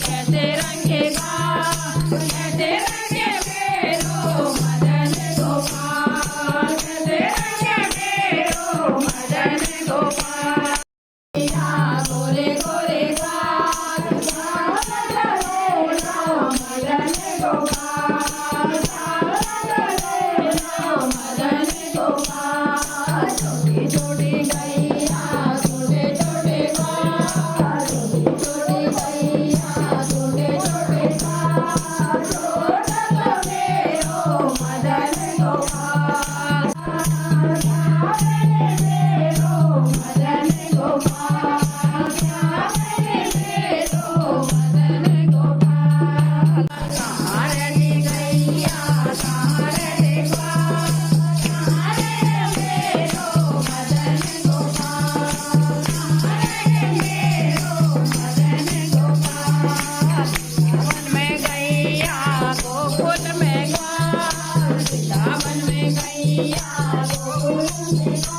कैसे रंगेगा कैसे रंगे मेरो मदन गोपाल कैसे रंगे मेरो मदन गोपाल गोरे गोरे गाल मदन गोपाल मदन गोपाल छोटी छोटी गैया छोटे छोटे गाल छोटी गैया छोटे छोटे गाल छोटा मेरो मदन गोपाल मेरो मदन गोपाल मेरो मदन गोपाल सारणी गैया सारणी गोकुल में गैया गोकुल